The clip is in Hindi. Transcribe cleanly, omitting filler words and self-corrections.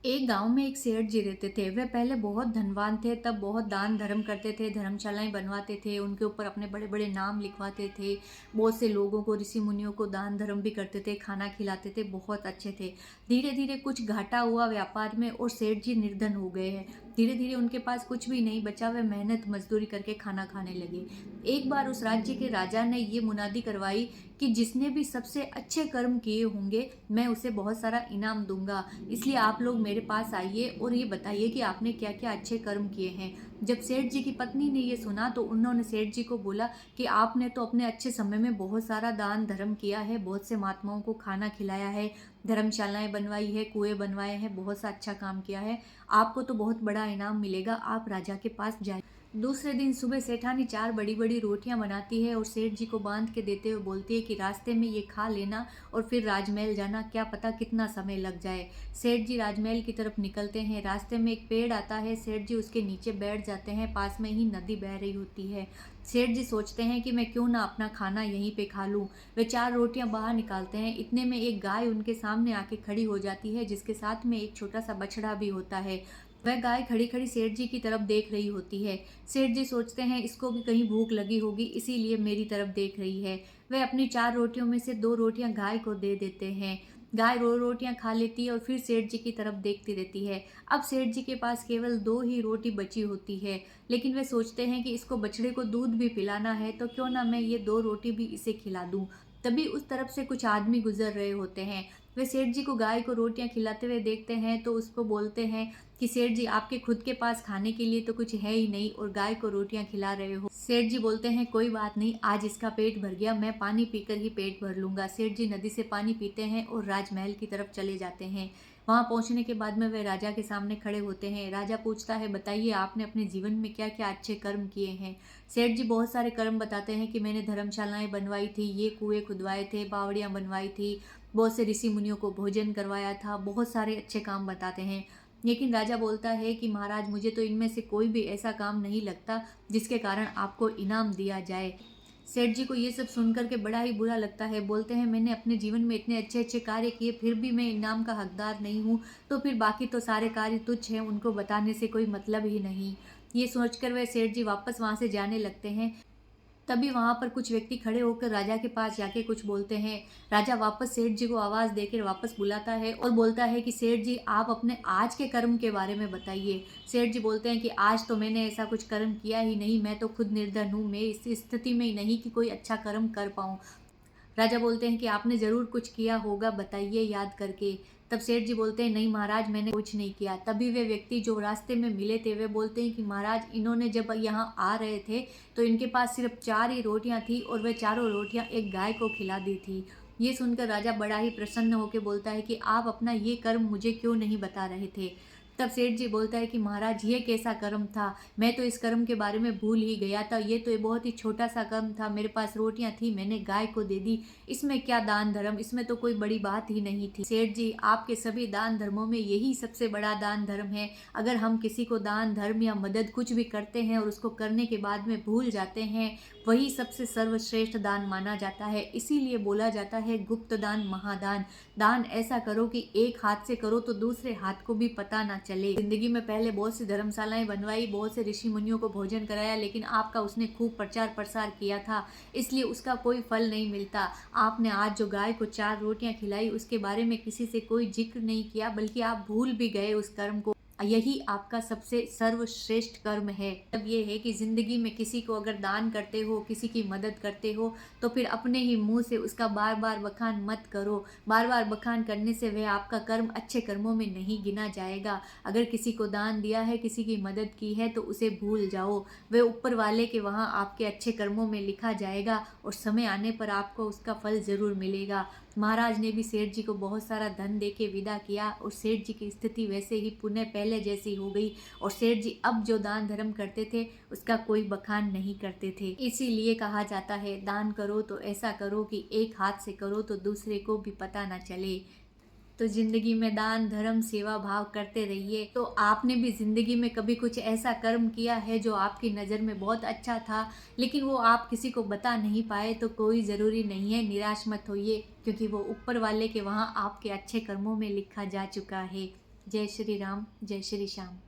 एक गांव में एक सेठ जी रहते थे। वे पहले बहुत धनवान थे, तब बहुत दान धर्म करते थे, धर्मशालाएं बनवाते थे, उनके ऊपर अपने बड़े बड़े नाम लिखवाते थे। बहुत से लोगों को, ऋषि मुनियों को दान धर्म भी करते थे, खाना खिलाते थे, बहुत अच्छे थे। धीरे धीरे कुछ घाटा हुआ व्यापार में और सेठ जी निर्धन हो गए हैं। धीरे धीरे उनके पास कुछ भी नहीं बचा, वे मेहनत मजदूरी करके खाना खाने लगे। एक बार उस राज्य के राजा ने ये मुनादी करवाई कि जिसने भी सबसे अच्छे कर्म किए होंगे, मैं उसे बहुत सारा इनाम दूंगा। इसलिए आप लोग मेरे पास आइए और ये बताइए कि आपने क्या क्या अच्छे कर्म किए हैं। जब सेठ जी की पत्नी ने ये सुना तो उन्होंने सेठ जी को बोला कि आपने तो अपने अच्छे समय में बहुत सारा दान धर्म किया है, बहुत से महात्माओं को खाना खिलाया है, धर्मशालाएं बनवाई है, कुएं बनवाए हैं, बहुत सा अच्छा काम किया है। आपको तो बहुत बड़ा इनाम मिलेगा, आप राजा के पास जाइए। दूसरे दिन सुबह सेठानी चार बड़ी बड़ी रोटियां बनाती है और सेठ जी को बांध के देते हुए बोलती है कि रास्ते में ये खा लेना और फिर राजमहल जाना, क्या पता कितना समय लग जाए। सेठ जी राजमहल की तरफ निकलते हैं। रास्ते में एक पेड़ आता है, सेठ जी उसके नीचे बैठ जाते हैं। पास में ही नदी बह रही होती है। सेठ जी सोचते हैं कि मैं क्यों ना अपना खाना यहीं पे खा लूं। वे चार रोटियां बाहर निकालते हैं, इतने में एक गाय उनके सामने आके खड़ी हो जाती है, जिसके साथ में एक छोटा सा बछड़ा भी होता है। वह गाय खड़ी खड़ी सेठ जी की तरफ देख रही होती है। सेठ जी सोचते हैं इसको भी कहीं भूख लगी होगी, इसीलिए मेरी तरफ देख रही है। वह अपनी चार रोटियों में से दो रोटियां गाय को दे देते हैं। गाय रोटियां खा लेती है और फिर सेठ जी की तरफ देखती रहती है। अब सेठ जी के पास केवल दो ही रोटी बची होती है, लेकिन वे सोचते हैं कि इसको बछड़े को दूध भी पिलाना है, तो क्यों ना मैं ये दो रोटी भी इसे खिला दूं। तभी उस तरफ से कुछ आदमी गुजर रहे होते हैं। वे सेठ जी को गाय को रोटियां खिलाते हुए देखते हैं तो उसको बोलते हैं कि सेठ जी, आपके खुद के पास खाने के लिए तो कुछ है ही नहीं और गाय को रोटियां खिला रहे हो। सेठ जी बोलते हैं कोई बात नहीं, आज इसका पेट भर गया, मैं पानी पीकर ही पेट भर लूंगा। सेठ जी नदी से पानी पीते हैं और राजमहल की तरफ चले जाते हैं। वहां पहुंचने के बाद में वे राजा के सामने खड़े होते हैं। राजा पूछता है, बताइए आपने अपने जीवन में क्या क्या अच्छे कर्म किए हैं। सेठ जी बहुत सारे कर्म बताते हैं कि मैंने धर्मशालाएं बनवाई थी, ये कुएं खुदवाए थे, बावड़ियां बनवाई थी, बहुत से ऋषि मुनियों को भोजन करवाया था, बहुत सारे अच्छे काम बताते हैं। लेकिन राजा बोलता है कि महाराज, मुझे तो इनमें से कोई भी ऐसा काम नहीं लगता जिसके कारण आपको इनाम दिया जाए। सेठ जी को ये सब सुनकर के बड़ा ही बुरा लगता है। बोलते हैं मैंने अपने जीवन में इतने अच्छे अच्छे कार्य किए, फिर भी मैं इनाम का हकदार नहीं हूँ, तो फिर बाकी तो सारे कार्य तुच्छ हैं, उनको बताने से कोई मतलब ही नहीं। ये सोचकर वह सेठ जी वापस वहां से जाने लगते हैं। तभी वहां पर कुछ व्यक्ति खड़े होकर राजा के पास जाके कुछ बोलते हैं। राजा वापस सेठ जी को आवाज देकर वापस बुलाता है और बोलता है कि सेठ जी, आप अपने आज के कर्म के बारे में बताइए। सेठ जी बोलते हैं कि आज तो मैंने ऐसा कुछ कर्म किया ही नहीं, मैं तो खुद निर्धन हूँ, मैं इस स्थिति में ही नहीं कि कोई अच्छा कर्म कर पाऊँ। राजा बोलते हैं कि आपने जरूर कुछ किया होगा, बताइए याद करके। तब सेठ जी बोलते हैं नहीं महाराज, मैंने कुछ नहीं किया। तभी वे व्यक्ति जो रास्ते में मिले थे वे बोलते हैं कि महाराज, इन्होंने जब यहाँ आ रहे थे तो इनके पास सिर्फ चार ही रोटियां थी और वे चारों रोटियां एक गाय को खिला दी थी। ये सुनकर राजा बड़ा ही प्रसन्न होकर बोलता है कि आप अपना ये कर्म मुझे क्यों नहीं बता रहे थे। तब सेठ जी बोलता है कि महाराज, ये कैसा कर्म था, मैं तो इस कर्म के बारे में भूल ही गया था, ये तो बहुत ही छोटा सा कर्म था, मेरे पास रोटियां थी, मैंने गाय को दे दी, इसमें क्या दान धर्म, इसमें तो कोई बड़ी बात ही नहीं थी। सेठ जी, आपके सभी दान धर्मों में यही सबसे बड़ा दान धर्म है। अगर हम किसी को दान धर्म या मदद कुछ भी करते हैं और उसको करने के बाद में भूल जाते हैं, वही सबसे सर्वश्रेष्ठ दान माना जाता है। इसीलिए बोला जाता है गुप्त दान महादान। दान ऐसा करो कि एक हाथ से करो तो दूसरे हाथ को भी पता ना चले। जिंदगी में पहले बहुत सी धर्मशालाएं बनवाई, बहुत से ऋषि मुनियों को भोजन कराया, लेकिन आपका उसने खूब प्रचार प्रसार किया था, इसलिए उसका कोई फल नहीं मिलता। आपने आज जो गाय को चार रोटियां खिलाई उसके बारे में किसी से कोई जिक्र नहीं किया, बल्कि आप भूल भी गए उस कर्म को। यही आपका सबसे सर्वश्रेष्ठ कर्म है। तब ये है कि जिंदगी में किसी को अगर दान करते हो, किसी की मदद करते हो, तो फिर अपने ही मुंह से उसका बार बार बखान मत करो। बार बार बखान करने से वह आपका कर्म अच्छे कर्मों में नहीं गिना जाएगा। अगर किसी को दान दिया है, किसी की मदद की है, तो उसे भूल जाओ। वह ऊपर वाले के वहाँ आपके अच्छे कर्मों में लिखा जाएगा और समय आने पर आपको उसका फल जरूर मिलेगा। महाराज ने भी सेठ जी को बहुत सारा धन दे के विदा किया और सेठ जी की स्थिति वैसे ही पुनः पहले जैसी हो गई और सेठ जी अब जो दान धर्म करते थे उसका कोई बखान नहीं करते थे। इसीलिए कहा जाता है दान करो तो ऐसा करो कि एक हाथ से करो तो दूसरे को भी पता ना चले। तो जिंदगी में दान धर्म सेवा भाव करते रहिए। तो आपने भी जिंदगी में कभी कुछ ऐसा कर्म किया है जो आपकी नज़र में बहुत अच्छा था, लेकिन वो आप किसी को बता नहीं पाए, तो कोई ज़रूरी नहीं है, निराश मत होइए, क्योंकि वो ऊपर वाले के वहाँ आपके अच्छे कर्मों में लिखा जा चुका है। जय श्री राम, जय श्री श्याम।